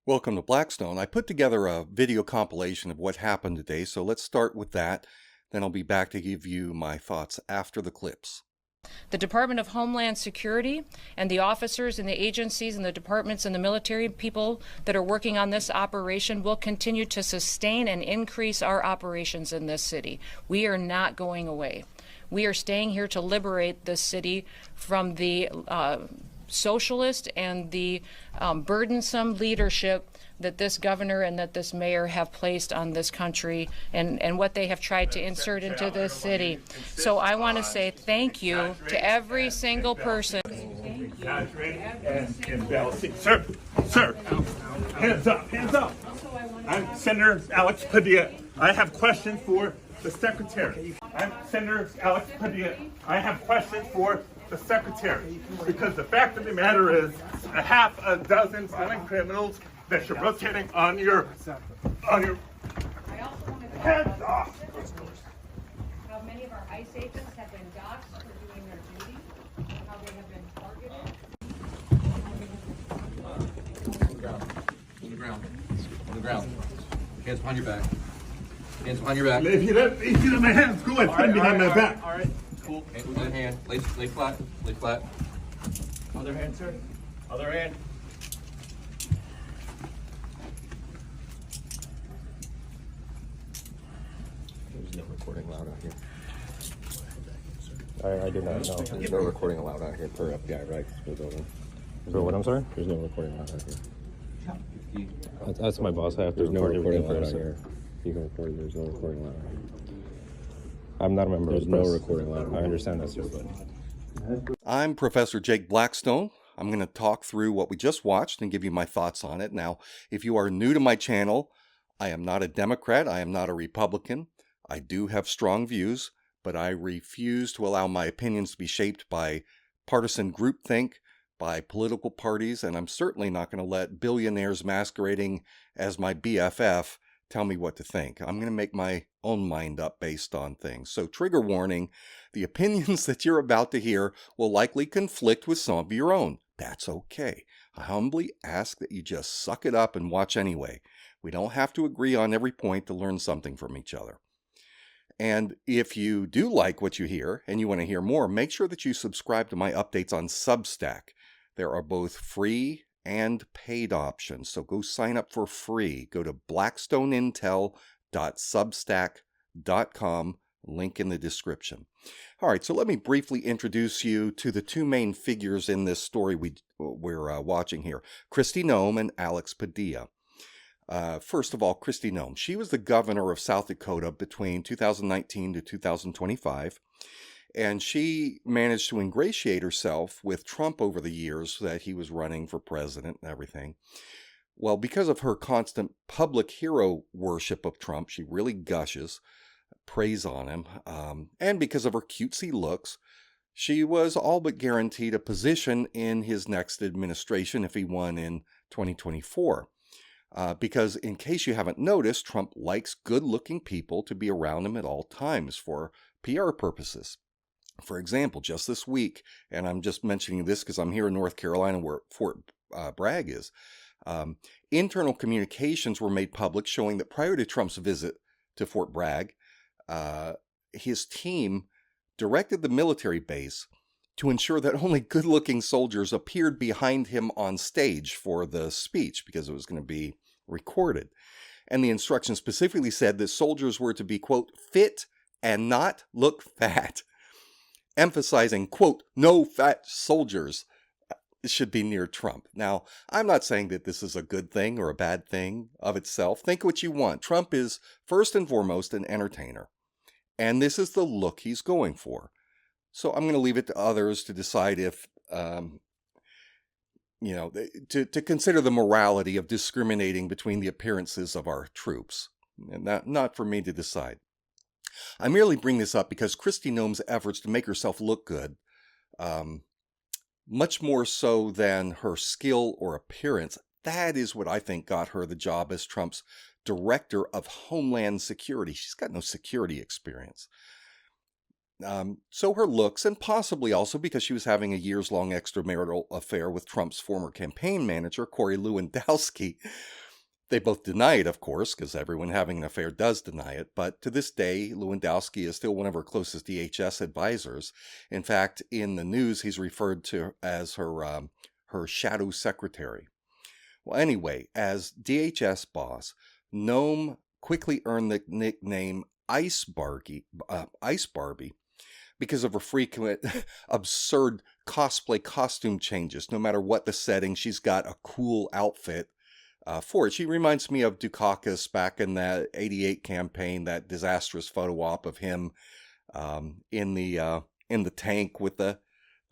Welcome to Blackstone. I put together a video compilation of what happened today, so let's start with that. Then I'll be back to give you my thoughts after the clips. The Department of Homeland Security and the officers and the agencies and the departments and the military people that are working on this operation will continue to sustain and increase our operations in this city. We are not going away. We are staying here to liberate this city from the socialist and the burdensome leadership that this governor and that this mayor have placed on this country and what they have tried to insert into this city. So I want to say thank you to every single person. Sir, hands up, hands up. I'm Senator Alex Padilla. I have questions for the secretary. I'm Senator Alex Padilla. I have questions for the secretary, because the fact of the matter is a half a dozen violent criminals that you're rotating on your heads off. How many of our ICE agents have been doxxed for doing their duty, how they have been targeted. On the ground. On the ground. Hands behind your back. Hands behind your back. If you let my hands go and put them behind my back. All right. Cool. One hand. Lay flat. Lay flat. Other hand, sir. Other hand. There's no recording allowed out here. I did not know. There's no recording allowed out here per FBI, right? So what, I'm sorry? There's no recording allowed out here. That's my boss. I have to There's no record recording everything allowed for out us. here. You can record. There's no recording allowed out here. I'm not a member There's of no press. recording allowed. I understand that, sir. I'm Professor Jake Blackstone. I'm going to talk through what we just watched and give you my thoughts on it. Now, if you are new to my channel, I am not a Democrat. I am not a Republican. I do have strong views, but I refuse to allow my opinions to be shaped by partisan groupthink, by political parties, and I'm certainly not going to let billionaires masquerading as my BFF tell me what to think. I'm going to make my own mind up based on things. So trigger warning, the opinions that you're about to hear will likely conflict with some of your own. That's okay. I humbly ask that you just suck it up and watch anyway. We don't have to agree on every point to learn something from each other. And if you do like what you hear and you want to hear more, make sure that you subscribe to my updates on Substack. There are both free and paid options, so go sign up for free. Go to blackstoneintel.substack.com, link in the description. All right, so let me briefly introduce you to the two main figures in this story we're watching here, Christy Gnome and Alex Padilla. First of all, Christy Gnome. She was the governor of South Dakota between 2019 to 2025. And she managed to ingratiate herself with Trump over the years that he was running for president and everything. Well, because of her constant public hero worship of Trump, she really gushes praise on him. And because of her cutesy looks, she was all but guaranteed a position in his next administration if he won in 2024. Because in case you haven't noticed, Trump likes good-looking people to be around him at all times for PR purposes. For example, just this week, and I'm just mentioning this because I'm here in North Carolina where Fort Bragg is, internal communications were made public showing that prior to Trump's visit to Fort Bragg, his team directed the military base to ensure that only good-looking soldiers appeared behind him on stage for the speech because it was going to be recorded. And the instructions specifically said that soldiers were to be, quote, fit and not look fat, emphasizing, quote, no fat soldiers should be near Trump. Now, I'm not saying that this is a good thing or a bad thing of itself. Think what you want. Trump is first and foremost an entertainer, and this is the look he's going for. So I'm going to leave it to others to decide if, to consider the morality of discriminating between the appearances of our troops. And not for me to decide. I merely bring this up because Christy Gnome's efforts to make herself look good, much more so than her skill or appearance, that is what I think got her the job as Trump's director of Homeland Security. She's got no security experience. So her looks, and possibly also because she was having a years-long extramarital affair with Trump's former campaign manager, Corey Lewandowski. They both deny it, of course, because everyone having an affair does deny it. But to this day, Lewandowski is still one of her closest DHS advisors. In fact, in the news, he's referred to as her shadow secretary. Well, anyway, as DHS boss, Noem quickly earned the nickname Ice Barbie because of her frequent absurd cosplay costume changes. No matter what the setting, she's got a cool outfit for it. She reminds me of Dukakis back in that '88 campaign, that disastrous photo op of him in the tank with the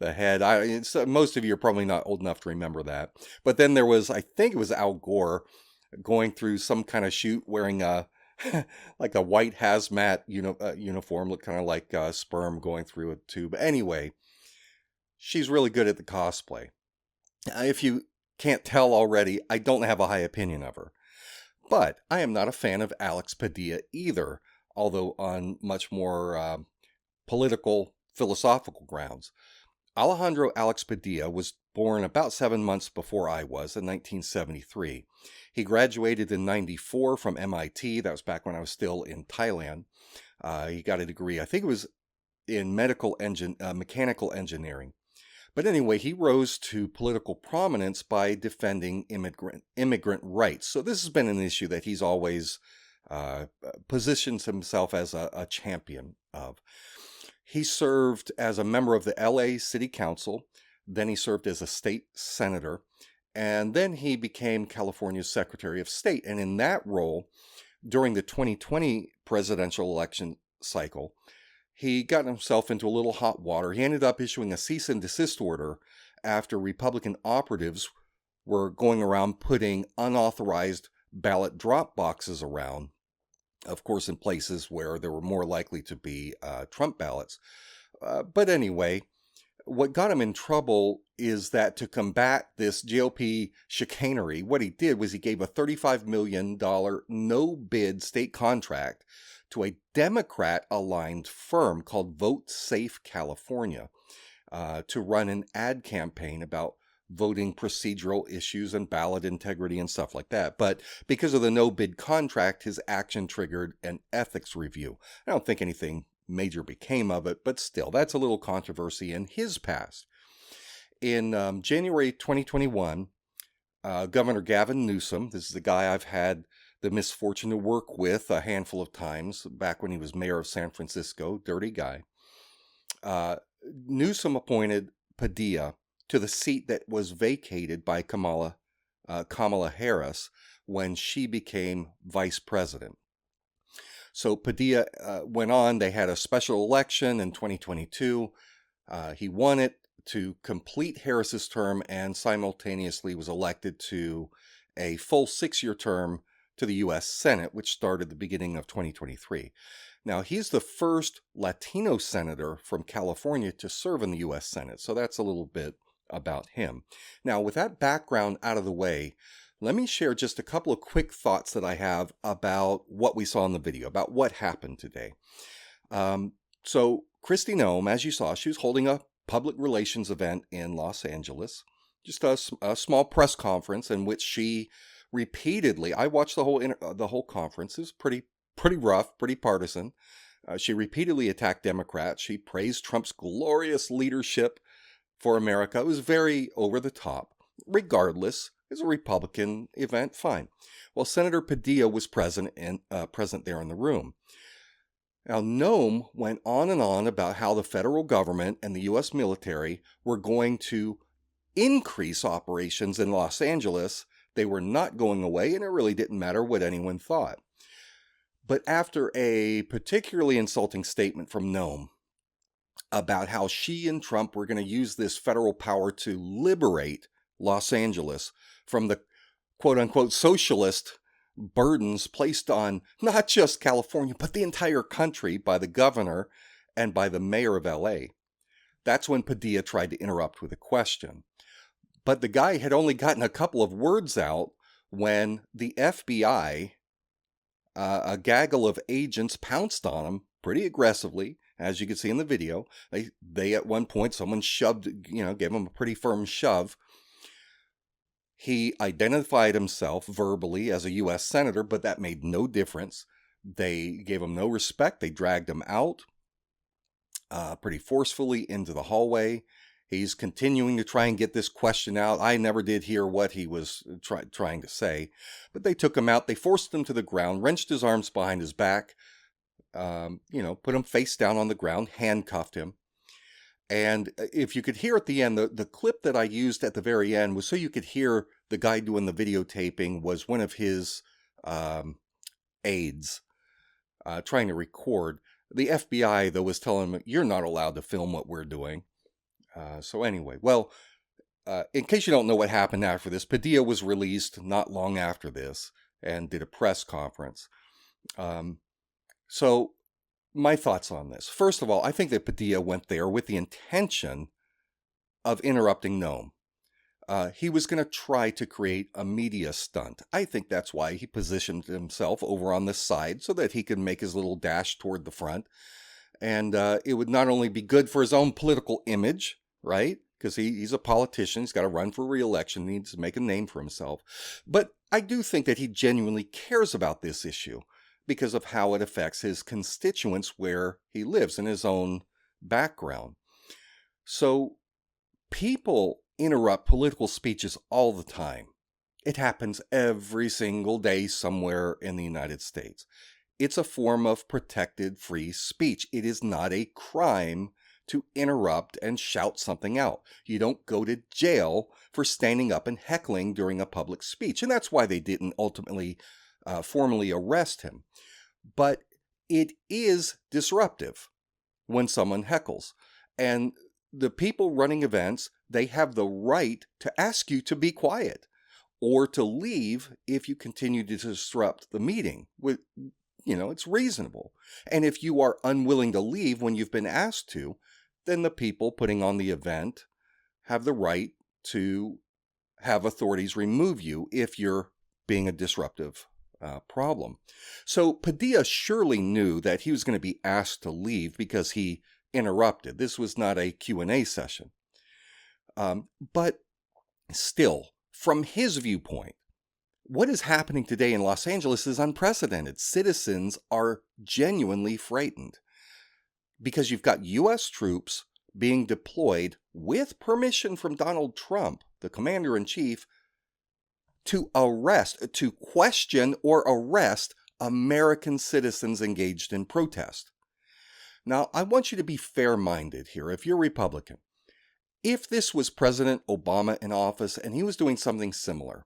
head. Most of you are probably not old enough to remember that. But then there was, I think it was Al Gore going through some kind of shoot wearing a like a white hazmat uniform, looked kind of like sperm going through a tube. Anyway, she's really good at the cosplay. If you can't tell already, I don't have a high opinion of her. But I am not a fan of Alex Padilla either, although on much more political, philosophical grounds. Alejandro Alex Padilla was born about 7 months before I was, in 1973. He graduated in 94 from MIT. That was back when I was still in Thailand. He got a degree, I think it was in mechanical engineering. But anyway, he rose to political prominence by defending immigrant rights. So this has been an issue that he's always positions himself as a champion of. He served as a member of the LA City Council, then he served as a state senator, and then he became California's Secretary of State. And in that role, during the 2020 presidential election cycle, he got himself into a little hot water. He ended up issuing a cease and desist order after Republican operatives were going around putting unauthorized ballot drop boxes around, of course, in places where there were more likely to be Trump ballots. But anyway, what got him in trouble is that to combat this GOP chicanery, what he did was he gave a $35 million no-bid state contract to a Democrat-aligned firm called Vote Safe California to run an ad campaign about voting procedural issues and ballot integrity and stuff like that. But because of the no-bid contract, his action triggered an ethics review. I don't think anything major became of it, but still, that's a little controversy in his past. In January 2021, Governor Gavin Newsom, this is the guy I've had the misfortune to work with a handful of times back when he was mayor of San Francisco, dirty guy. Newsom appointed Padilla to the seat that was vacated by Kamala Harris when she became vice president. So Padilla went on. They had a special election in 2022. He won it to complete Harris's term and simultaneously was elected to a full 6-year term to the U.S. Senate, which started the beginning of 2023. Now, he's the first Latino senator from California to serve in the U.S. Senate, so that's a little bit about him. Now, with that background out of the way, let me share just a couple of quick thoughts that I have about what we saw in the video, about what happened today. So Christy Gnome, as you saw, she was holding a public relations event in Los Angeles, just a small press conference in which she repeatedly, I watched the whole conference. It was pretty rough, pretty partisan. She repeatedly attacked Democrats. She praised Trump's glorious leadership for America. It was very over the top. Regardless, it's a Republican event, fine. Well, Senator Padilla was present there in the room. Now, Noem went on and on about how the federal government and the U.S. military were going to increase operations in Los Angeles. They were not going away, and it really didn't matter what anyone thought. But after a particularly insulting statement from Noem about how she and Trump were going to use this federal power to liberate Los Angeles from the quote-unquote socialist burdens placed on not just California, but the entire country by the governor and by the mayor of LA. That's when Padilla tried to interrupt with a question. But the guy had only gotten a couple of words out when the FBI, a gaggle of agents pounced on him pretty aggressively as you can see in the video. They at one point, someone shoved, gave him a pretty firm shove. He identified himself verbally as a U.S. senator, but that made no difference. They gave him no respect. They dragged him out pretty forcefully into the hallway. He's continuing to try and get this question out. I never did hear what he was trying to say, but they took him out. They forced him to the ground, wrenched his arms behind his back, put him face down on the ground, handcuffed him. And if you could hear at the end, the clip that I used at the very end was so you could hear the guy doing the videotaping was one of his aides trying to record. The FBI, though, was telling him, you're not allowed to film what we're doing. So anyway, in case you don't know what happened after this, Padilla was released not long after this and did a press conference. So my thoughts on this. First of all, I think that Padilla went there with the intention of interrupting Noem. He was going to try to create a media stunt. I think that's why he positioned himself over on this side so that he could make his little dash toward the front. And it would not only be good for his own political image, right? Because he's a politician. He's got to run for re-election. He needs to make a name for himself. But I do think that he genuinely cares about this issue because of how it affects his constituents where he lives in his own background. So people interrupt political speeches all the time. It happens every single day somewhere in the United States. It's a form of protected free speech. It is not a crime to interrupt and shout something out. You don't go to jail for standing up and heckling during a public speech. And that's why they didn't ultimately formally arrest him. But it is disruptive when someone heckles. And the people running events, they have the right to ask you to be quiet or to leave if you continue to disrupt the meeting. It's reasonable. And if you are unwilling to leave when you've been asked to, then the people putting on the event have the right to have authorities remove you if you're being a disruptive problem. So Padilla surely knew that he was going to be asked to leave because he interrupted. This was not a Q&A session. But still, from his viewpoint, what is happening today in Los Angeles is unprecedented. Citizens are genuinely frightened because you've got U.S. troops being deployed with permission from Donald Trump, the commander-in-chief, to question or arrest American citizens engaged in protest. Now, I want you to be fair-minded here if you're Republican. If this was President Obama in office and he was doing something similar,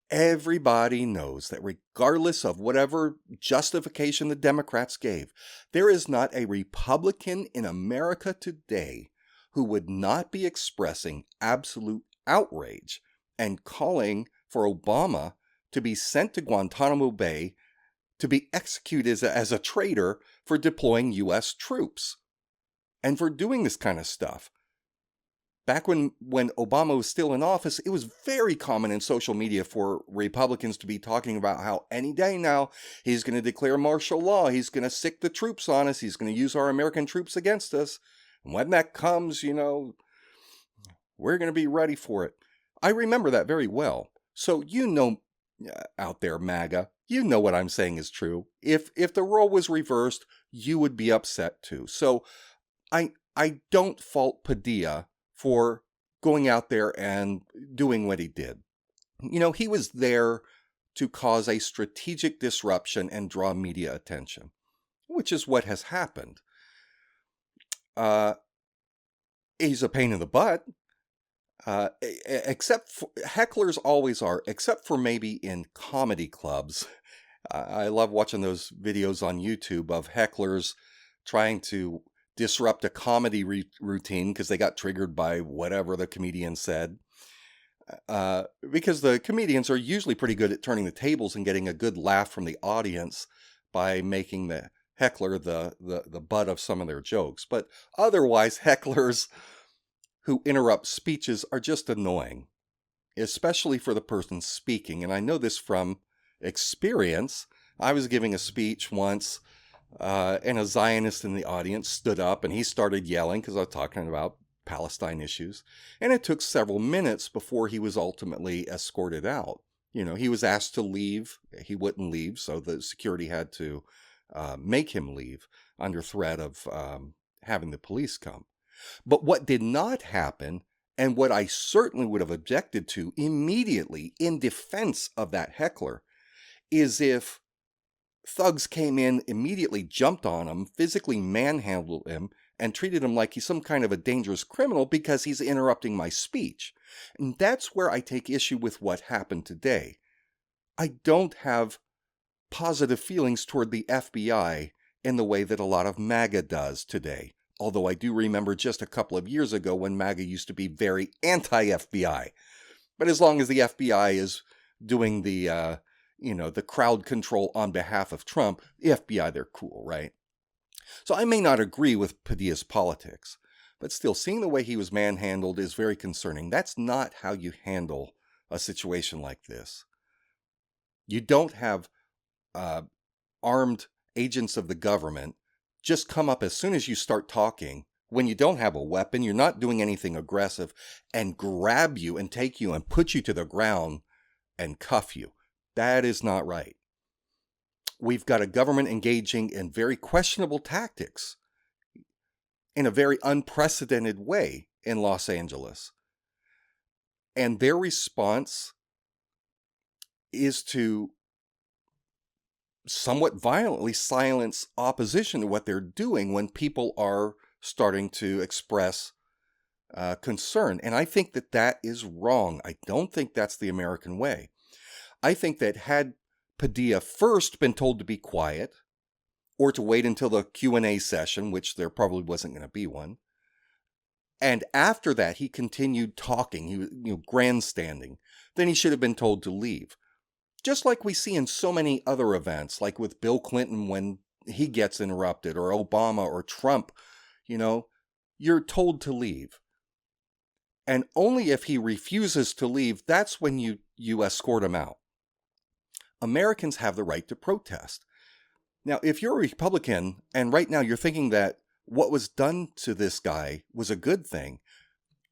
everybody knows that regardless of whatever justification the Democrats gave, there is not a Republican in America today who would not be expressing absolute outrage and calling for Obama to be sent to Guantanamo Bay to be executed as a traitor for deploying U.S. troops and for doing this kind of stuff. Back when Obama was still in office, it was very common in social media for Republicans to be talking about how any day now he's going to declare martial law. He's going to sick the troops on us. He's going to use our American troops against us. And when that comes, we're going to be ready for it. I remember that very well. So out there, MAGA, you know what I'm saying is true. If the role was reversed, you would be upset too. So I don't fault Padilla for going out there and doing what he did. He was there to cause a strategic disruption and draw media attention, which is what has happened. He's a pain in the butt, hecklers always are, except for maybe in comedy clubs. I love watching those videos on YouTube of hecklers trying to disrupt a comedy routine because they got triggered by whatever the comedian said. Because the comedians are usually pretty good at turning the tables and getting a good laugh from the audience by making the heckler the butt of some of their jokes. But otherwise, hecklers who interrupt speeches are just annoying, especially for the person speaking. And I know this from experience. I was giving a speech once And a Zionist in the audience stood up and he started yelling because I was talking about Palestine issues. And it took several minutes before he was ultimately escorted out. He was asked to leave. He wouldn't leave, so the security had to make him leave under threat of having the police come. But what did not happen, and what I certainly would have objected to immediately in defense of that heckler, is if thugs came in, immediately jumped on him, physically manhandled him, and treated him like he's some kind of a dangerous criminal because he's interrupting my speech. And that's where I take issue with what happened today. I don't have positive feelings toward the FBI in the way that a lot of MAGA does today. Although I do remember just a couple of years ago when MAGA used to be very anti-FBI. But as long as the FBI is doing the crowd control on behalf of Trump, the FBI, they're cool, right? So I may not agree with Padilla's politics, but still, seeing the way he was manhandled is very concerning. That's not how you handle a situation like this. You don't have armed agents of the government just come up as soon as you start talking, when you don't have a weapon, you're not doing anything aggressive, and grab you and take you and put you to the ground and cuff you. That is not right. We've got a government engaging in very questionable tactics in a very unprecedented way in Los Angeles. And their response is to somewhat violently silence opposition to what they're doing when people are starting to express concern. And I think that that is wrong. I don't think that's the American way. I think that had Padilla first been told to be quiet or to wait until the Q&A session, which there probably wasn't going to be one, and after that he continued talking, he was grandstanding, then he should have been told to leave. Just like we see in so many other events, like with Bill Clinton when he gets interrupted, or Obama or Trump, you're told to leave. And only if he refuses to leave, that's when you escort him out. Americans have the right to protest. Now, if you're a Republican and right now you're thinking that what was done to this guy was a good thing,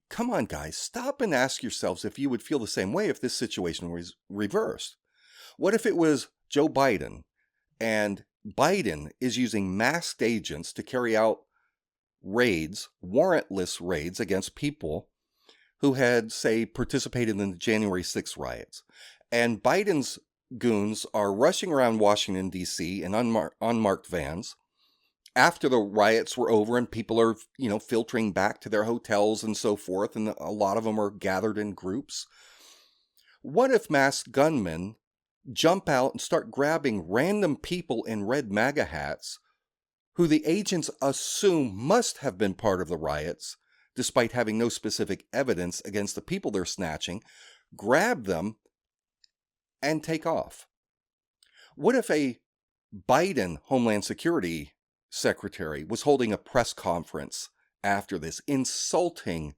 come on, guys, stop and ask yourselves if you would feel the same way if this situation was reversed. What if it was Joe Biden and Biden is using masked agents to carry out raids, warrantless raids against people who had, say, participated in the January 6th riots, and Biden's goons are rushing around Washington, D.C. in unmarked vans after the riots were over and people are, filtering back to their hotels and so forth, and a lot of them are gathered in groups. What if masked gunmen jump out and start grabbing random people in red MAGA hats who the agents assume must have been part of the riots, despite having no specific evidence against the people they're snatching, grab them and take off? What if a Biden Homeland Security Secretary was holding a press conference after this, insulting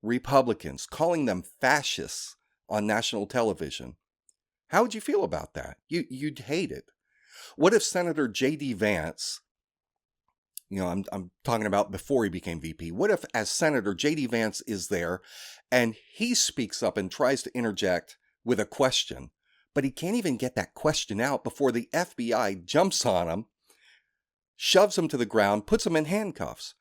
Republicans, calling them fascists on national television? How would you feel about that? You'd hate it. What if Senator J.D. Vance, I'm talking about before he became VP, what if as Senator J.D. Vance is there and he speaks up and tries to interject with a question, but he can't even get that question out before the FBI jumps on him, shoves him to the ground, puts him in handcuffs?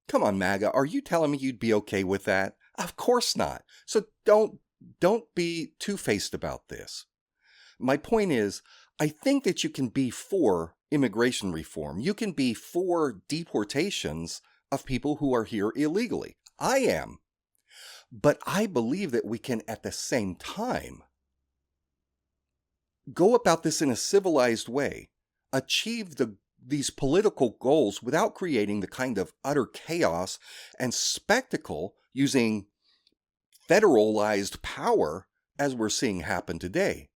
Come on, MAGA, are you telling me you'd be okay with that? Of course not. So don't be two-faced about this. My point is, I think that you can be for immigration reform. You can be for deportations of people who are here illegally. I am. But I believe that we can, at the same time, go about this in a civilized way, achieve these political goals without creating the kind of utter chaos and spectacle using federalized power as we're seeing happen today.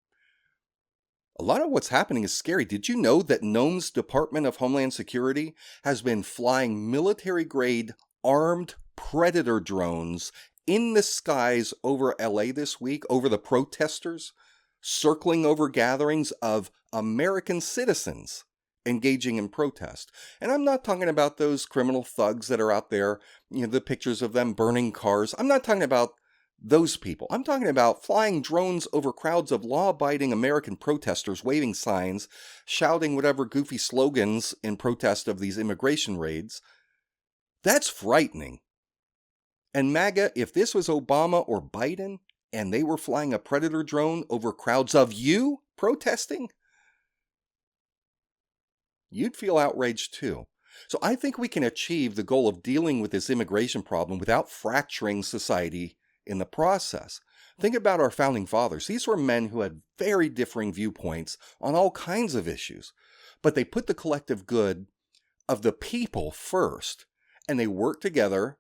A lot of what's happening is scary. Did you know that Noem's Department of Homeland Security has been flying military-grade armed Predator drones in the skies over LA this week, over the protesters, circling over gatherings of American citizens engaging in protest. And I'm not talking about those criminal thugs that are out there, the pictures of them burning cars. I'm not talking about those people. I'm talking about flying drones over crowds of law-abiding American protesters waving signs, shouting whatever goofy slogans in protest of these immigration raids. That's frightening. And MAGA, if this was Obama or Biden and they were flying a Predator drone over crowds of you protesting, you'd feel outraged too. So I think we can achieve the goal of dealing with this immigration problem without fracturing society in the process. Think about our founding fathers. These were men who had very differing viewpoints on all kinds of issues, but they put the collective good of the people first, and they worked together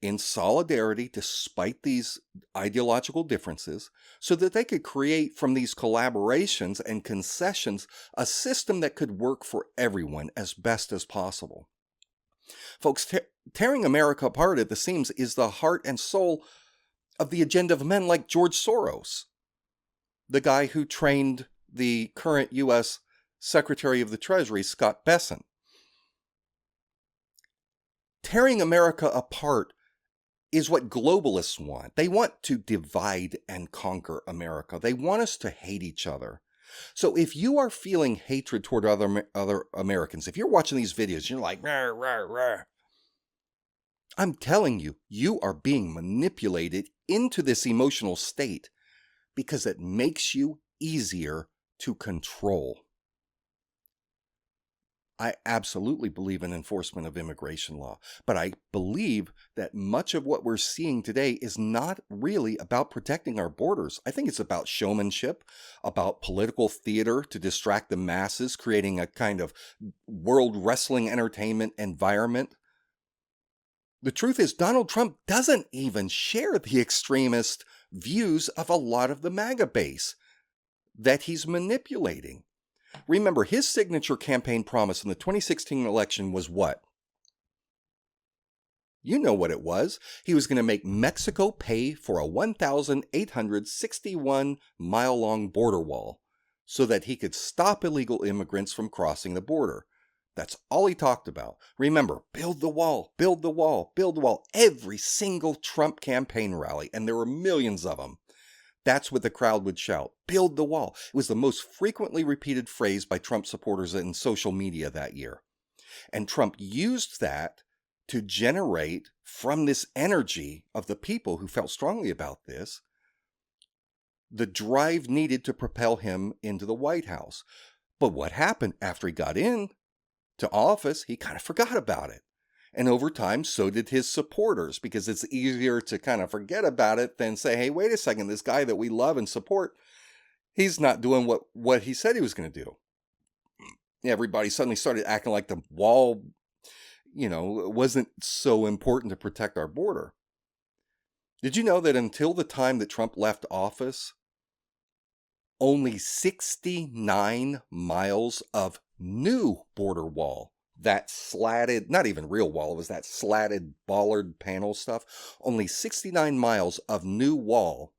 in solidarity despite these ideological differences so that they could create from these collaborations and concessions a system that could work for everyone as best as possible. Folks, tearing America apart at the seams is the heart and soul of the agenda of men like George Soros, the guy who trained the current U.S. Secretary of the Treasury, Scott Bessent. Tearing America apart is what globalists want. They want to divide and conquer America. They want us to hate each other. So if you are feeling hatred toward other Americans, if you're watching these videos, you're like, rah, rah, rah, I'm telling you, you are being manipulated into this emotional state because it makes you easier to control. I absolutely believe in enforcement of immigration law, but I believe that much of what we're seeing today is not really about protecting our borders. I think it's about showmanship, about political theater to distract the masses, creating a kind of world wrestling entertainment environment. The truth is, Donald Trump doesn't even share the extremist views of a lot of the MAGA base that he's manipulating. Remember, his signature campaign promise in the 2016 election was what? You know what it was. He was going to make Mexico pay for a 1,861-mile-long border wall so that he could stop illegal immigrants from crossing the border. That's all he talked about. Remember, build the wall, build the wall, build the wall. Every single Trump campaign rally, and there were millions of them. That's what the crowd would shout, build the wall. It was the most frequently repeated phrase by Trump supporters in social media that year. And Trump used that to generate from this energy of the people who felt strongly about this, the drive needed to propel him into the White House. But what happened after he got in to office, he kind of forgot about it. And over time, so did his supporters, because it's easier to kind of forget about it than say, hey, wait a second, this guy that we love and support, he's not doing what he said he was going to do. Everybody suddenly started acting like the wall, wasn't so important to protect our border. Did you know that until the time that Trump left office, only 69 miles of new border wall, that slatted, not even real wall, it was that slatted bollard panel stuff, only 69 miles of new wall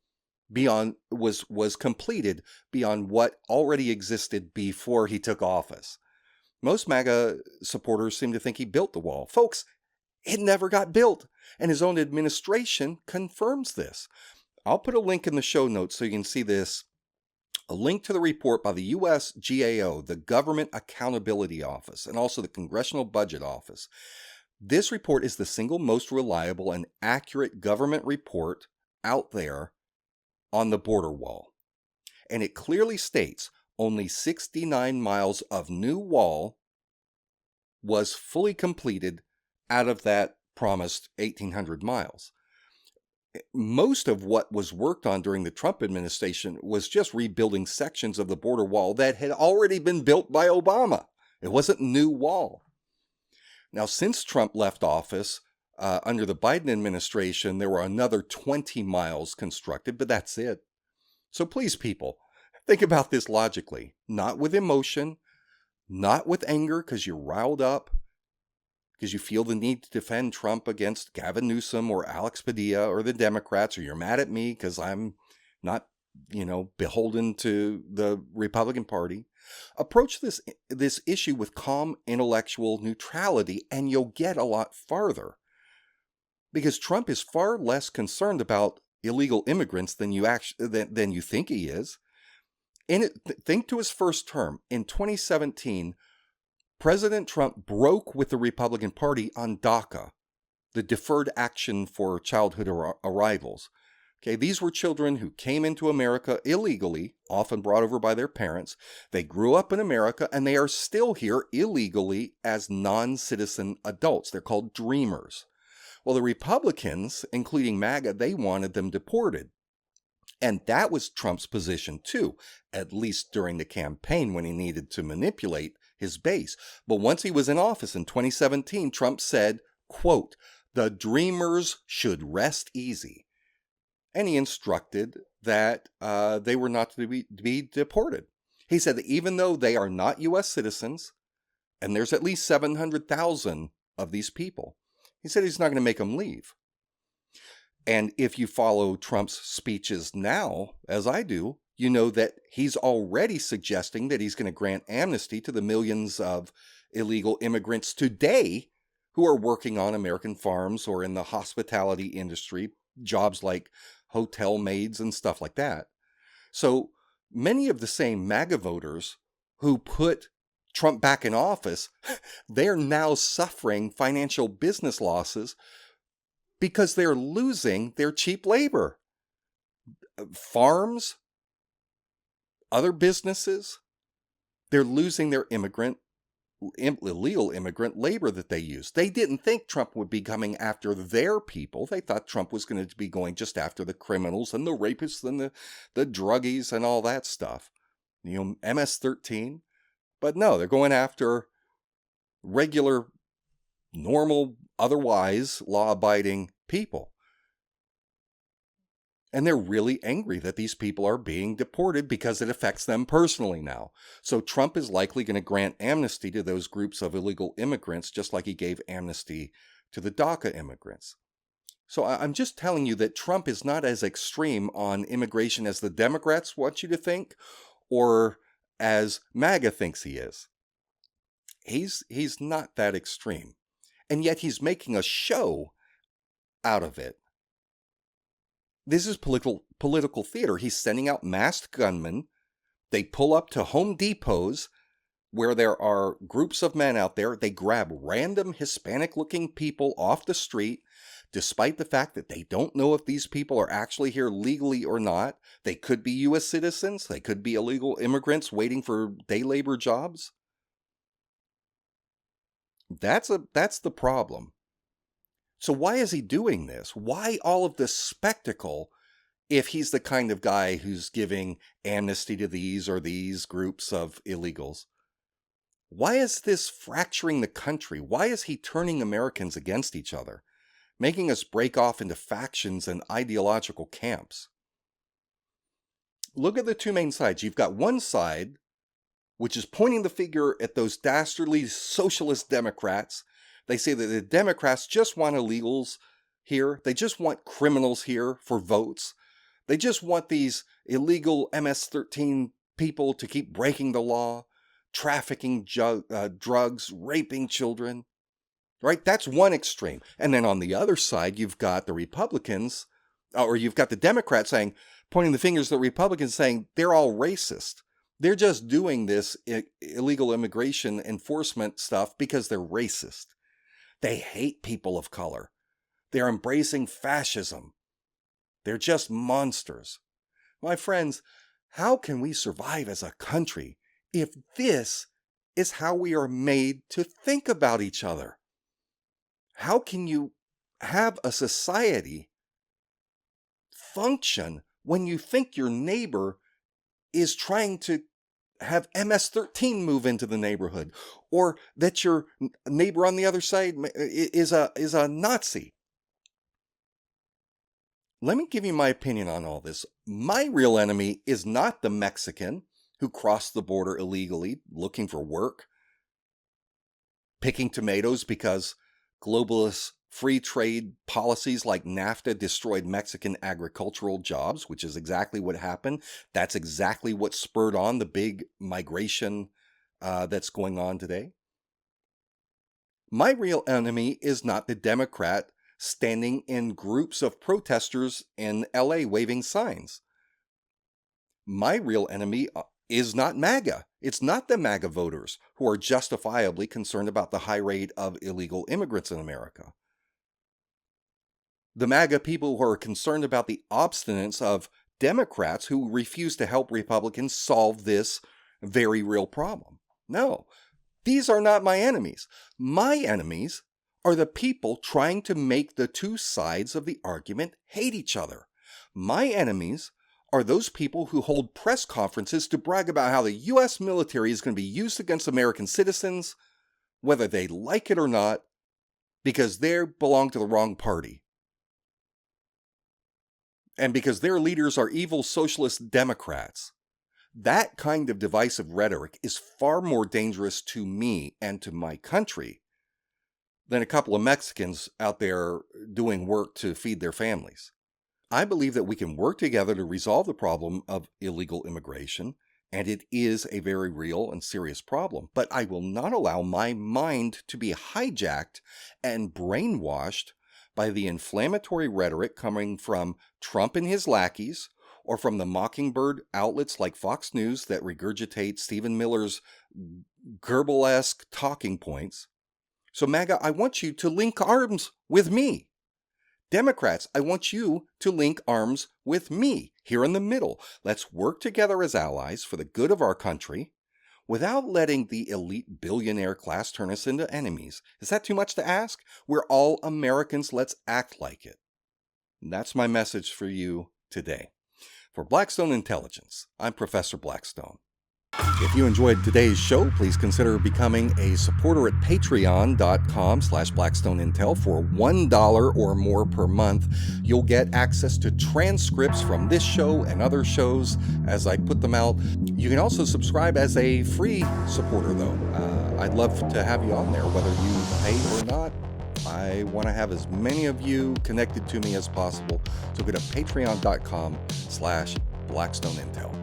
beyond was completed beyond what already existed before he took office. Most MAGA supporters seem to think he built the wall. Folks, it never got built, and his own administration confirms this. I'll put a link in the show notes so you can see this. A link to the report by the U.S. GAO, the Government Accountability Office, and also the Congressional Budget Office. This report is the single most reliable and accurate government report out there on the border wall. And it clearly states only 69 miles of new wall was fully completed out of that promised 1,800 miles. Most of what was worked on during the Trump administration was just rebuilding sections of the border wall that had already been built by Obama. It wasn't new wall. Now, since Trump left office, under the Biden administration, there were another 20 miles constructed, but that's it. So please, people, think about this logically, not with emotion, not with anger because you're riled up, because you feel the need to defend Trump against Gavin Newsom or Alex Padilla or the Democrats, or you're mad at me because I'm not, beholden to the Republican Party. Approach this issue with calm intellectual neutrality, and you'll get a lot farther. Because Trump is far less concerned about illegal immigrants than you think he is. Think to his first term in 2017. President Trump broke with the Republican Party on DACA, the Deferred Action for Childhood Arrivals. Okay, these were children who came into America illegally, often brought over by their parents. They grew up in America, and they are still here illegally as non-citizen adults. They're called dreamers. Well, the Republicans, including MAGA, they wanted them deported. And that was Trump's position too, at least during the campaign when he needed to manipulate his base. But once he was in office in 2017, Trump said, quote, "The dreamers should rest easy." And he instructed that they were not to be deported. He said that even though they are not U.S. citizens, and there's at least 700,000 of these people, he said he's not going to make them leave. And if you follow Trump's speeches now, as I do, you know that he's already suggesting that he's going to grant amnesty to the millions of illegal immigrants today who are working on American farms or in the hospitality industry, jobs like hotel maids and stuff like that. So many of the same MAGA voters who put Trump back in office, they're now suffering financial business losses because they're losing their cheap labor. Farms, other businesses, they're losing their illegal immigrant labor that they use. They didn't think Trump would be coming after their people. They thought Trump was going to be going just after the criminals and the rapists and the druggies and all that stuff. MS-13. But no, they're going after regular, normal, otherwise law-abiding people. And they're really angry that these people are being deported because it affects them personally now. So Trump is likely going to grant amnesty to those groups of illegal immigrants, just like he gave amnesty to the DACA immigrants. So I'm just telling you that Trump is not as extreme on immigration as the Democrats want you to think, or as MAGA thinks he is. He's not that extreme. And yet he's making a show out of it. This is political theater. He's sending out masked gunmen. They pull up to Home Depots where there are groups of men out there. They grab random Hispanic-looking people off the street, despite the fact that they don't know if these people are actually here legally or not. They could be U.S. citizens. They could be illegal immigrants waiting for day labor jobs. That's the problem. So why is he doing this? Why all of this spectacle if he's the kind of guy who's giving amnesty to these or these groups of illegals? Why is this fracturing the country? Why is he turning Americans against each other, making us break off into factions and ideological camps? Look at the two main sides. You've got one side, which is pointing the finger at those dastardly socialist Democrats. They say that the Democrats just want illegals here. They just want criminals here for votes. They just want these illegal MS-13 people to keep breaking the law, trafficking drugs, raping children. Right? That's one extreme. And then on the other side, you've got the Republicans, or you've got the Democrats pointing the fingers at the Republicans saying they're all racist. They're just doing this illegal immigration enforcement stuff because they're racist. They hate people of color. They're embracing fascism. They're just monsters. My friends, how can we survive as a country if this is how we are made to think about each other? How can you have a society function when you think your neighbor is trying to have MS-13 move into the neighborhood, or that your neighbor on the other side is a Nazi? Let me give you my opinion on all this. My real enemy is not the Mexican who crossed the border illegally looking for work, picking tomatoes because globalists Free trade policies like NAFTA destroyed Mexican agricultural jobs, which is exactly what happened. That's exactly what spurred on the big migration that's going on today. My real enemy is not the Democrat standing in groups of protesters in LA waving signs. My real enemy is not MAGA. It's not the MAGA voters who are justifiably concerned about the high rate of illegal immigrants in America. The MAGA people who are concerned about the obstinance of Democrats who refuse to help Republicans solve this very real problem. No, these are not my enemies. My enemies are the people trying to make the two sides of the argument hate each other. My enemies are those people who hold press conferences to brag about how the U.S. military is going to be used against American citizens, whether they like it or not, because they belong to the wrong party. And because their leaders are evil socialist Democrats. That kind of divisive rhetoric is far more dangerous to me and to my country than a couple of Mexicans out there doing work to feed their families. I believe that we can work together to resolve the problem of illegal immigration, and it is a very real and serious problem. But I will not allow my mind to be hijacked and brainwashed by the inflammatory rhetoric coming from Trump and his lackeys, or from the mockingbird outlets like Fox News that regurgitate Stephen Miller's Goebbels-esque talking points. So MAGA, I want you to link arms with me. Democrats, I want you to link arms with me here in the middle. Let's work together as allies for the good of our country without letting the elite billionaire class turn us into enemies. Is that too much to ask? We're all Americans. Let's act like it. And that's my message for you today. For Blackstone Intelligence, I'm Professor Blackstone. If you enjoyed today's show, please consider becoming a supporter at patreon.com/BlackstoneIntel. For $1 or more per month, you'll get access to transcripts from this show and other shows as I put them out. You can also subscribe as a free supporter, though. I'd love to have you on there, whether you pay or not. I want to have as many of you connected to me as possible. So go to patreon.com/BlackstoneIntel.